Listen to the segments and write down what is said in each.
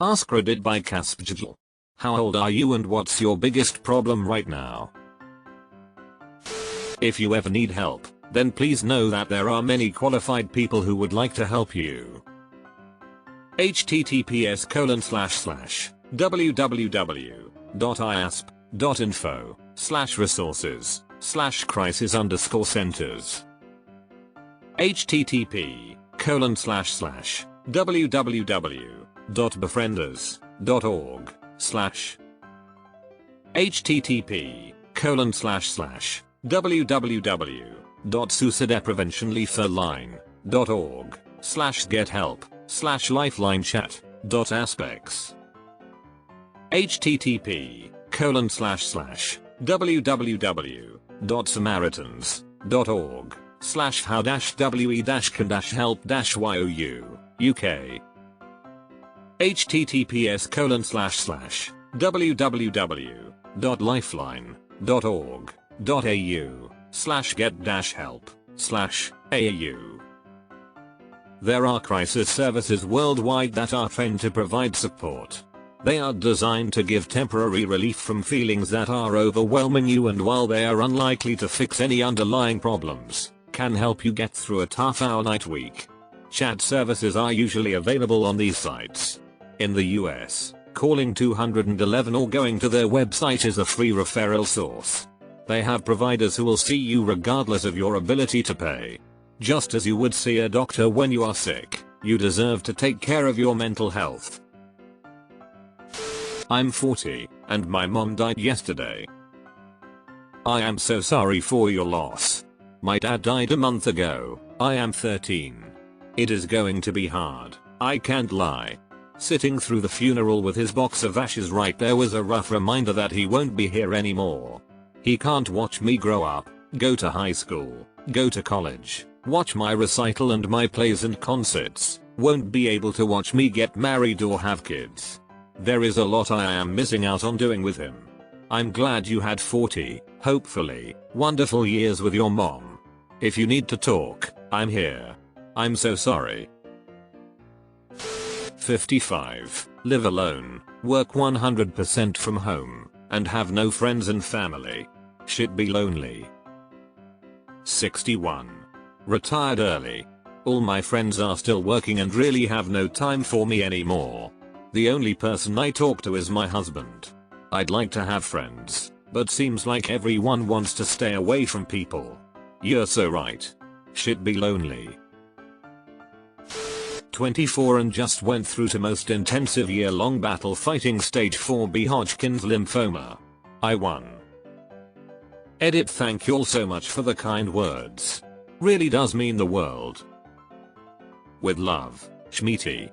AskReddit by AskReddit. How old are you and what's your biggest problem right now? If you ever need help, then please know that there are many qualified people who would like to help you. https://www.iasp.info/resources/crisis_centers http://www.befrienders.org/ http://www.suicidepreventionlethalline.org/get help/lifeline-chat.aspects http://www.samaritans.org/how-we-can-help-you UK https://www.lifeline.org.au/get-help/AU. There are crisis services worldwide that are trained to provide support. They are designed to give temporary relief from feelings that are overwhelming you, and while they are unlikely to fix any underlying problems, can help you get through a tough hour-night week. Chat services are usually available on these sites. In the US, calling 211 or going to their website is a free referral source. They have providers who will see you regardless of your ability to pay. Just as you would see a doctor when you are sick, you deserve to take care of your mental health. I'm 40, and my mom died yesterday. I am so sorry for your loss. My dad died a month ago. I am 13. It is going to be hard, I can't lie. Sitting through the funeral with his box of ashes right there was a rough reminder that he won't be here anymore. He can't watch me grow up, go to high school, go to college, watch my recital and my plays and concerts, won't be able to watch me get married or have kids. There is a lot I am missing out on doing with him. I'm glad you had 40, hopefully, wonderful years with your mom. If you need to talk, I'm here. I'm so sorry. 55, live alone, work 100% from home, and have no friends and family. Should be lonely. 61, retired early. All my friends are still working and really have no time for me anymore. The only person I talk to is my husband. I'd like to have friends, but seems like everyone wants to stay away from people. You're so right. Should be lonely. 24 and just went through the most intensive year-long battle fighting stage 4B Hodgkin's lymphoma. I won. Edit. Thank you all so much for the kind words. Really does mean the world. With love, Shmeety.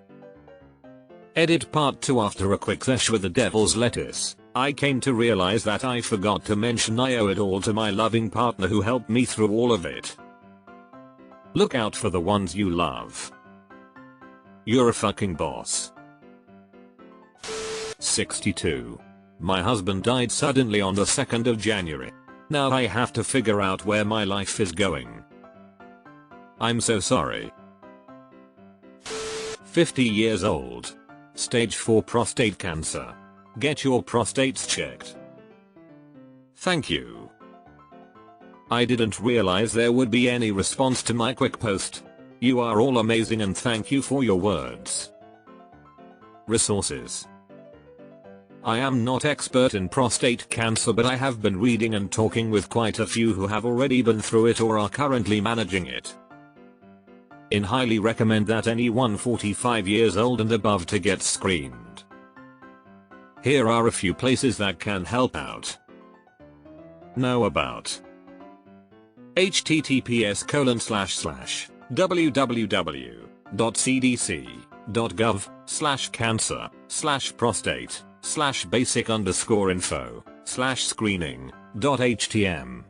Edit part 2. After a quick sesh with the devil's lettuce, I came to realize that I forgot to mention I owe it all to my loving partner who helped me through all of it. Look out for the ones you love. You're a fucking boss. 62. My husband died suddenly on the 2nd of January. Now I have to figure out where my life is going. I'm so sorry. 50 years old. Stage 4 prostate cancer. Get your prostates checked. Thank you. I didn't realize there would be any response to my quick post. You are all amazing and thank you for your words. Resources. I am not expert in prostate cancer, but I have been reading and talking with quite a few who have already been through it or are currently managing it. I highly recommend that anyone 45 years old and above to get screened. Here are a few places that can help out. Know about. https://www.cdc.gov/cancer/prostate/basic_info/screening.htm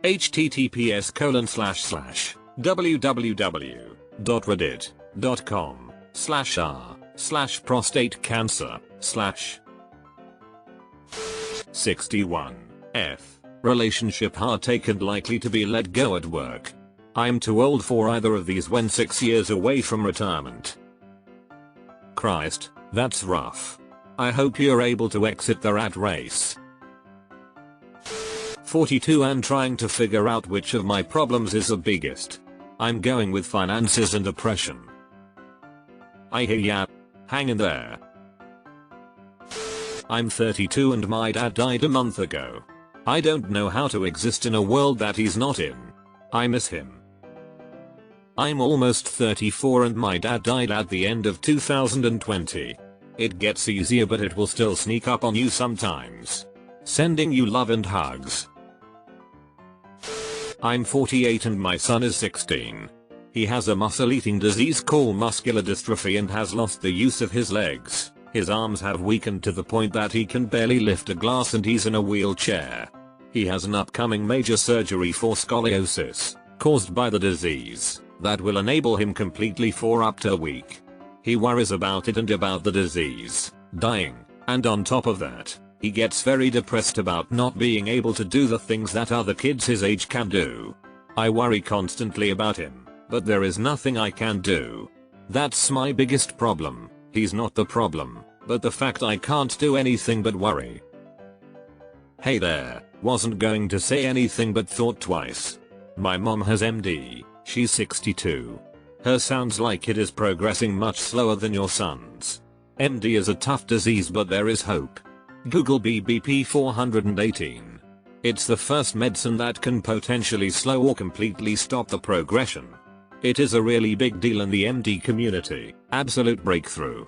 https://www.reddit.com/r/prostate cancer/ 61. F. Relationship heartache and likely to be let go at work. I'm too old for either of these when 6 years away from retirement. Christ, that's rough. I hope you're able to exit the rat race. 42. I'm trying to figure out which of my problems is the biggest. I'm going with finances and depression. I hear ya. Hang in there. I'm 32 and my dad died a month ago. I don't know how to exist in a world that he's not in. I miss him. I'm almost 34 and my dad died at the end of 2020. It gets easier but it will still sneak up on you sometimes. Sending you love and hugs. I'm 48 and my son is 16. He has a muscle-eating disease called muscular dystrophy and has lost the use of his legs. His arms have weakened to the point that he can barely lift a glass and he's in a wheelchair. He has an upcoming major surgery for scoliosis, caused by the disease, that will enable him completely for up to a week. He worries about it and about the disease, dying, and on top of that, he gets very depressed about not being able to do the things that other kids his age can do. I worry constantly about him, but there is nothing I can do. That's my biggest problem. He's not the problem, but the fact I can't do anything but worry. Hey there, wasn't going to say anything but thought twice. My mom has MD, she's 62. Her sounds like it is progressing much slower than your son's. MD is a tough disease but there is hope. Google BBP 418. It's the first medicine that can potentially slow or completely stop the progression. It is a really big deal in the MD community, absolute breakthrough.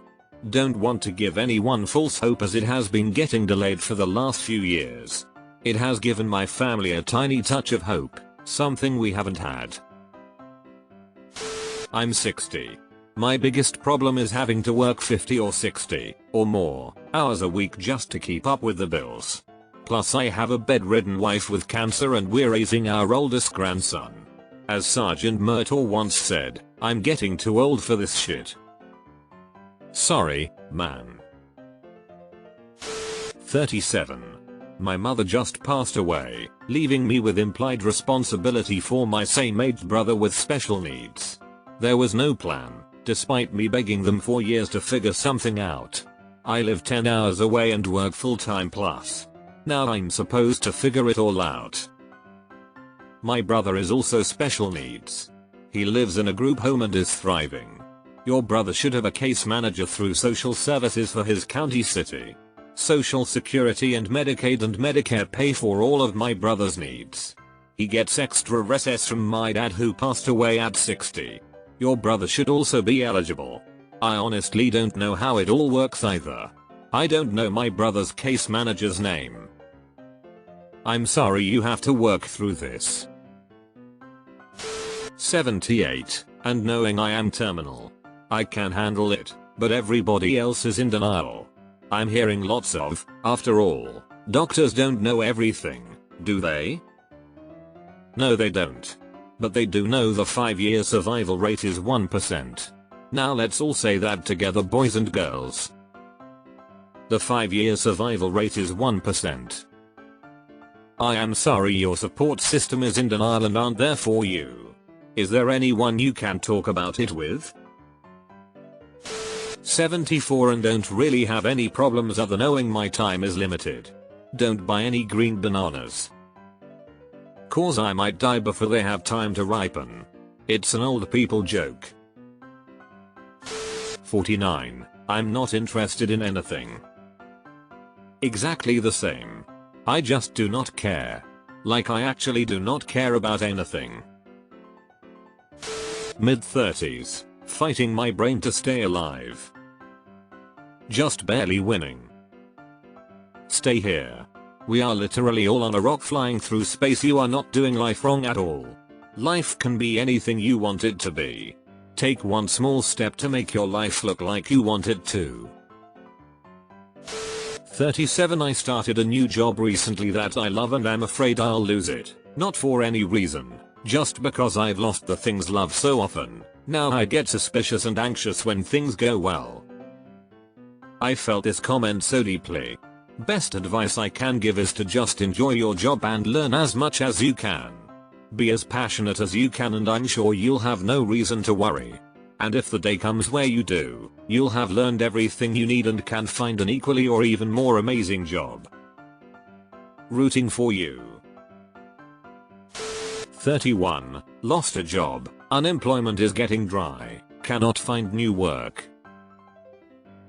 Don't want to give anyone false hope as it has been getting delayed for the last few years. It has given my family a tiny touch of hope, something we haven't had. I'm 60. My biggest problem is having to work 50 or 60, or more, hours a week just to keep up with the bills. Plus I have a bedridden wife with cancer and we're raising our oldest grandson. As Sergeant Murtaugh once said, I'm getting too old for this shit. Sorry, man. 37. My mother just passed away, leaving me with implied responsibility for my same-aged brother with special needs. There was no plan, despite me begging them for years to figure something out. I live 10 hours away and work full-time plus. Now I'm supposed to figure it all out. My brother is also special needs. He lives in a group home and is thriving. Your brother should have a case manager through social services for his county city. Social Security and Medicaid and Medicare pay for all of my brother's needs. He gets extra recess from my dad who passed away at 60. Your brother should also be eligible. I honestly don't know how it all works either. I don't know my brother's case manager's name. I'm sorry you have to work through this. 78, and knowing I am terminal. I can handle it, but everybody else is in denial. I'm hearing lots of, after all, doctors don't know everything, do they? No they don't. But they do know the 5-year survival rate is 1%. Now let's all say that together boys and girls. The 5-year survival rate is 1%. I am sorry your support system is in denial and aren't there for you. Is there anyone you can talk about it with? 74 and don't really have any problems other knowing my time is limited. Don't buy any green bananas. Cause I might die before they have time to ripen. It's an old people joke. 49. I'm not interested in anything. Exactly the same. I just do not care. Like I actually do not care about anything. Mid-30s. Fighting my brain to stay alive. Just barely winning. Stay here. We are literally all on a rock flying through space. You are not doing life wrong at all. Life can be anything you want it to be. Take one small step to make your life look like you want it to. 37. I started a new job recently that I love and am afraid I'll lose it. Not for any reason, just because I've lost the things love so often. Now I get suspicious and anxious when things go well. I felt this comment so deeply. Best advice I can give is to just enjoy your job and learn as much as you can. Be as passionate as you can and I'm sure you'll have no reason to worry. And if the day comes where you do, you'll have learned everything you need and can find an equally or even more amazing job. Rooting for you. 31. Lost a job. Unemployment is getting dry. Cannot find new work.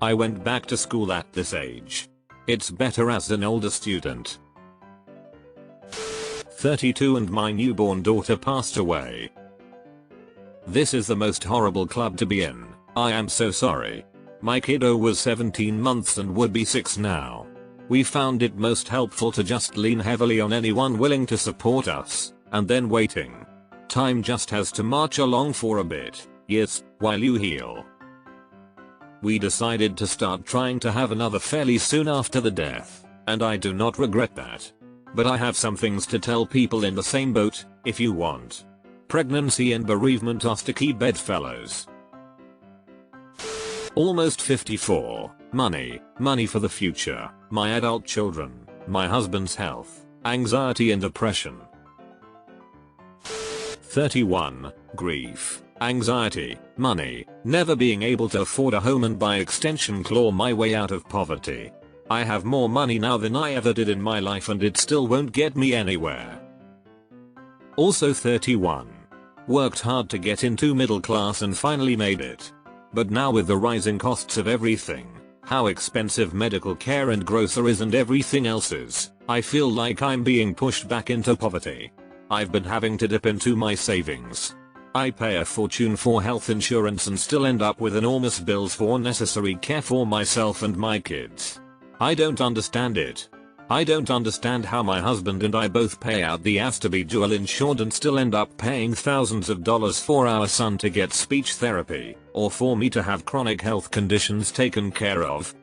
I went back to school at this age. It's better as an older student. 32. And my newborn daughter passed away. This is the most horrible club to be in. I am so sorry. My kiddo was 17 months and would be 6 now. We found it most helpful to just lean heavily on anyone willing to support us, and then waiting. Time just has to march along for a bit, yes, while you heal. We decided to start trying to have another fairly soon after the death, and I do not regret that. But I have some things to tell people in the same boat, if you want. Pregnancy and bereavement are sticky bedfellows. Almost 54. Money for the future, my adult children, my husband's health, anxiety and depression. 31. Grief, anxiety, money, never being able to afford a home and by extension claw my way out of poverty. I have more money now than I ever did in my life and it still won't get me anywhere. Also 31. Worked hard to get into middle class and finally made it. But now with the rising costs of everything, how expensive medical care and groceries and everything else is, I feel like I'm being pushed back into poverty. I've been having to dip into my savings. I pay a fortune for health insurance and still end up with enormous bills for necessary care for myself and my kids. I don't understand it. I don't understand how my husband and I both pay out the ass to be dual insured and still end up paying thousands of dollars for our son to get speech therapy, or for me to have chronic health conditions taken care of.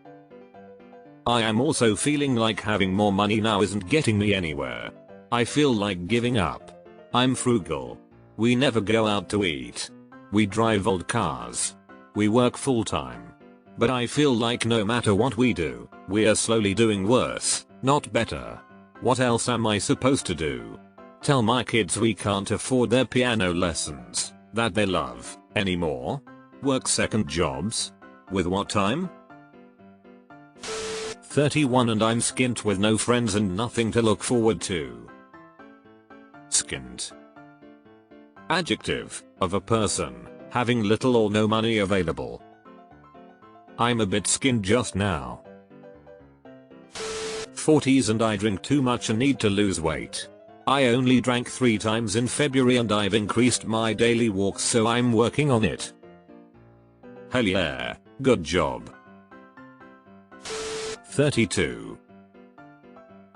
I am also feeling like having more money now isn't getting me anywhere. I feel like giving up. I'm frugal. We never go out to eat. We drive old cars. We work full time. But I feel like no matter what we do, we are slowly doing worse, not better. What else am I supposed to do? Tell my kids we can't afford their piano lessons, that they love, anymore? Work second jobs? With what time? 31 and I'm skint with no friends and nothing to look forward to. Skint. Adjective, of a person, having little or no money available. I'm a bit skint just now. 40s and I drink too much and need to lose weight. I only drank 3 times in February and I've increased my daily walks so I'm working on it. Hell yeah, good job. 32.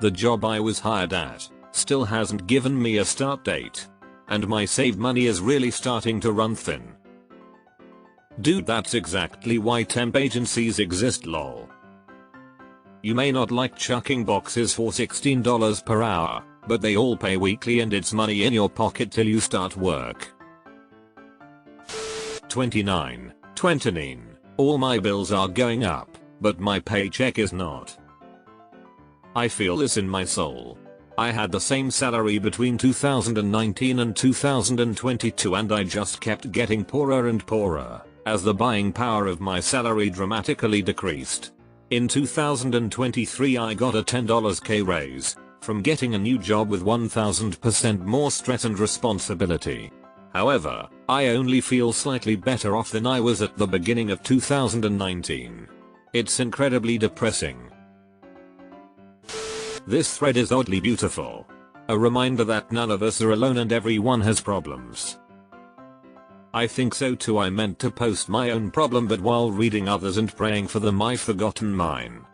The job I was hired at still hasn't given me a start date. And my saved money is really starting to run thin. Dude, that's exactly why temp agencies exist, lol. You may not like chucking boxes for $16 per hour, but they all pay weekly and it's money in your pocket till you start work. 29. All my bills are going up, but my paycheck is not. I feel this in my soul. I had the same salary between 2019 and 2022 and I just kept getting poorer and poorer, as the buying power of my salary dramatically decreased. In 2023 I got a $10k raise, from getting a new job with 1000% more stress and responsibility. However, I only feel slightly better off than I was at the beginning of 2019. It's incredibly depressing. This thread is oddly beautiful. A reminder that none of us are alone and everyone has problems. I think so too. I meant to post my own problem but while reading others and praying for them I've forgotten mine.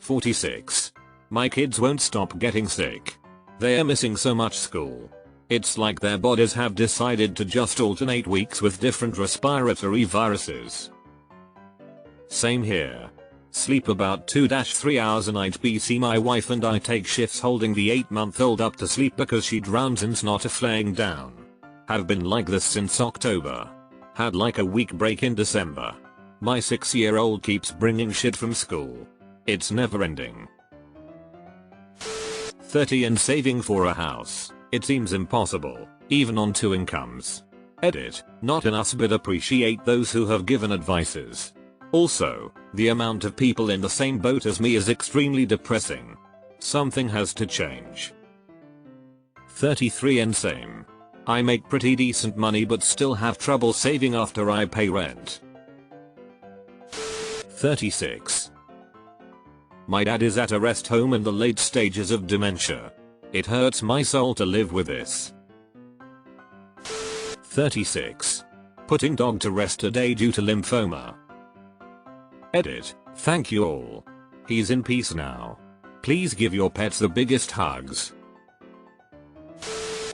46. My kids won't stop getting sick. They are missing so much school. It's like their bodies have decided to just alternate weeks with different respiratory viruses. Same here. Sleep about 2-3 hours a night. BC my wife and I take shifts holding the 8-month-old up to sleep because she drowns in snot laying down. Have been like this since October. Had like a week break in December. My 6-year-old keeps bringing shit from school. It's never ending. 30 and saving for a house. It seems impossible, even on 2 incomes. Edit, not in us but appreciate those who have given advices. Also, the amount of people in the same boat as me is extremely depressing. Something has to change. 33 and same. I make pretty decent money but still have trouble saving after I pay rent. 36. My dad is at a rest home in the late stages of dementia. It hurts my soul to live with this. 36. Putting dog to rest today due to lymphoma. Edit, thank you all. He's in peace now. Please give your pets the biggest hugs.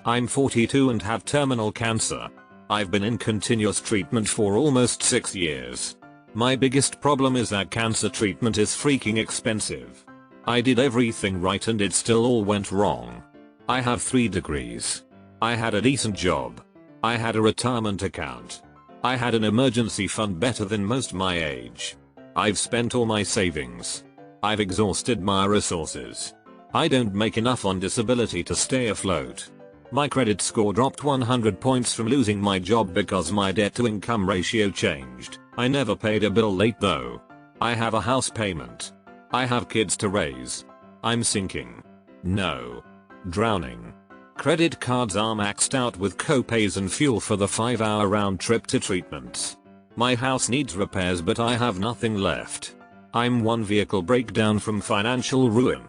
I'm 42 and have terminal cancer. I've been in continuous treatment for almost 6 years. My biggest problem is that cancer treatment is freaking expensive. I did everything right and it still all went wrong. I have 3 degrees. I had a decent job. I had a retirement account. I had an emergency fund better than most my age. I've spent all my savings. I've exhausted my resources. I don't make enough on disability to stay afloat. My credit score dropped 100 points from losing my job because my debt to income ratio changed. I never paid a bill late though. I have a house payment. I have kids to raise. I'm sinking. No. Drowning. Credit cards are maxed out with co-pays and fuel for the 5-hour round trip to treatments. My house needs repairs but I have nothing left. I'm one vehicle breakdown from financial ruin.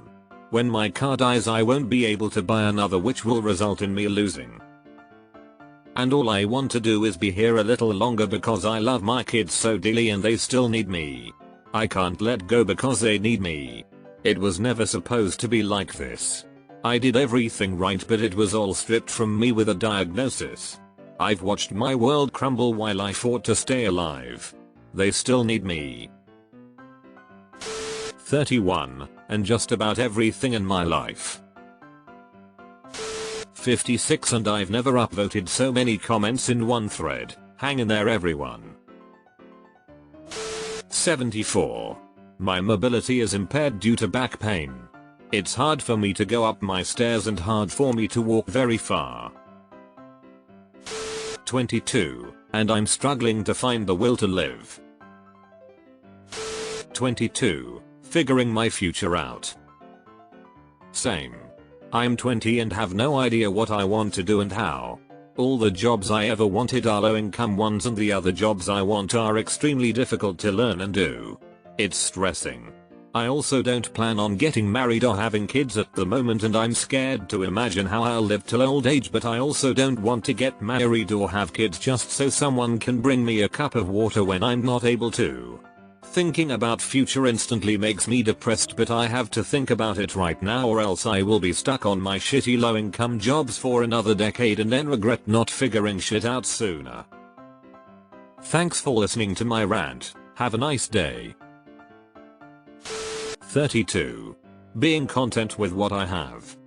When my car dies I won't be able to buy another, which will result in me losing. And all I want to do is be here a little longer because I love my kids so dearly and they still need me. I can't let go because they need me. It was never supposed to be like this. I did everything right but it was all stripped from me with a diagnosis. I've watched my world crumble while I fought to stay alive. They still need me. 31, and just about everything in my life. 56 and I've never upvoted so many comments in one thread. Hang in there everyone. 74. My mobility is impaired due to back pain. It's hard for me to go up my stairs and hard for me to walk very far. 22, and I'm struggling to find the will to live. 22, figuring my future out. Same. I'm 20 and have no idea what I want to do and how. All the jobs I ever wanted are low income ones and the other jobs I want are extremely difficult to learn and do. It's stressing. I also don't plan on getting married or having kids at the moment and I'm scared to imagine how I'll live till old age, but I also don't want to get married or have kids just so someone can bring me a cup of water when I'm not able to. Thinking about future instantly makes me depressed, but I have to think about it right now or else I will be stuck on my shitty low income jobs for another decade and then regret not figuring shit out sooner. Thanks for listening to my rant. Have a nice day. 32. Being content with what I have.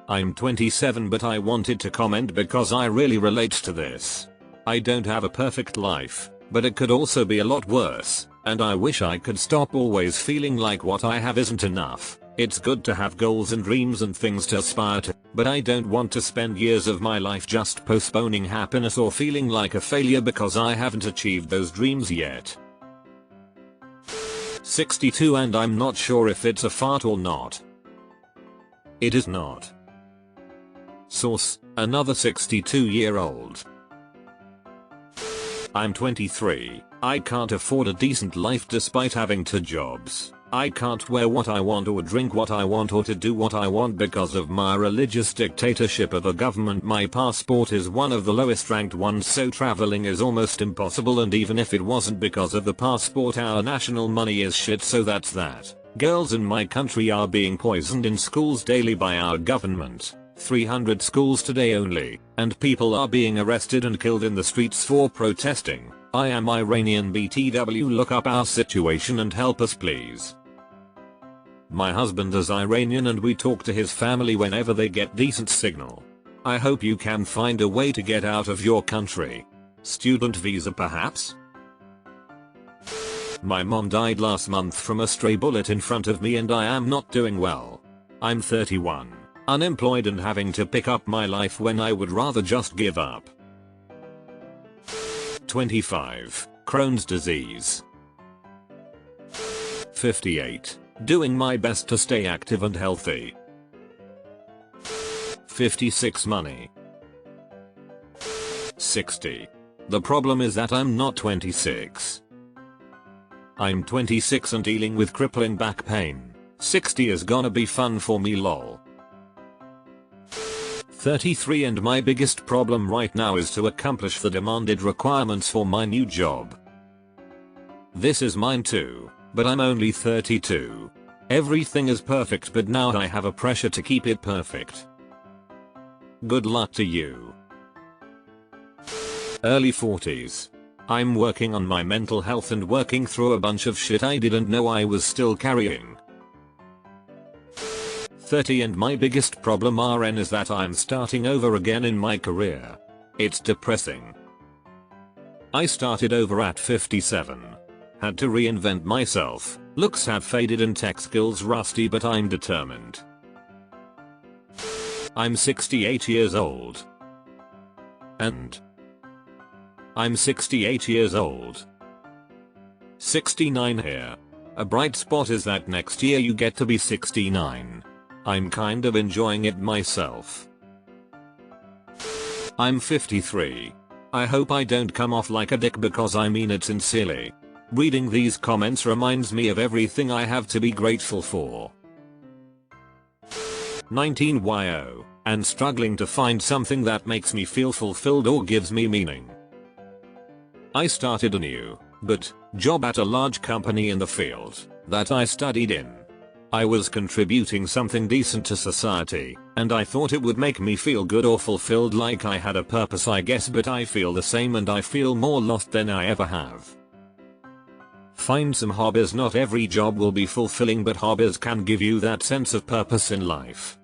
I'm 27 but I wanted to comment because I really relate to this. I don't have a perfect life, but it could also be a lot worse, and I wish I could stop always feeling like what I have isn't enough. It's good to have goals and dreams and things to aspire to, but I don't want to spend years of my life just postponing happiness or feeling like a failure because I haven't achieved those dreams yet. 62 and I'm not sure if it's a fart or not. It is not. Source, another 62-year-old. I'm 23. I can't afford a decent life despite having 2 jobs. I can't wear what I want or drink what I want or to do what I want because of my religious dictatorship of a government. My passport is one of the lowest ranked ones, so traveling is almost impossible, and even if it wasn't because of the passport our national money is shit, so that's that. Girls in my country are being poisoned in schools daily by our government. 300 schools today only, and people are being arrested and killed in the streets for protesting. I am Iranian BTW, look up our situation and help us please. My husband is Iranian and we talk to his family whenever they get decent signal. I hope you can find a way to get out of your country. Student visa perhaps? My mom died last month from a stray bullet in front of me and I am not doing well. I'm 31, unemployed and having to pick up my life when I would rather just give up. 25. Crohn's disease. 58. Doing my best to stay active and healthy. 56. Money. 60. The problem is that I'm not 26. I'm 26 and dealing with crippling back pain. 60 is gonna be fun for me lol. 33. And my biggest problem right now is to accomplish the demanded requirements for my new job. This is mine too, but I'm only 32. Everything is perfect but now I have a pressure to keep it perfect. Good luck to you. Early 40s. I'm working on my mental health and working through a bunch of shit I didn't know I was still carrying. 30. And my biggest problem RN is that I'm starting over again in my career. It's depressing. I started over at 57. Had to reinvent myself, looks have faded and tech skills rusty but I'm determined. I'm 68 years old. And I'm 68 years old. 69 here. A bright spot is that next year you get to be 69. I'm kind of enjoying it myself. I'm 53. I hope I don't come off like a dick because I mean it sincerely. Reading these comments reminds me of everything I have to be grateful for. 19. YO, and struggling to find something that makes me feel fulfilled or gives me meaning. I started a new, job at a large company in the field that I studied in. I was contributing something decent to society, and I thought it would make me feel good or fulfilled like I had a purpose I guess, but I feel the same and I feel more lost than I ever have. Find some hobbies. Not every job will be fulfilling but hobbies can give you that sense of purpose in life.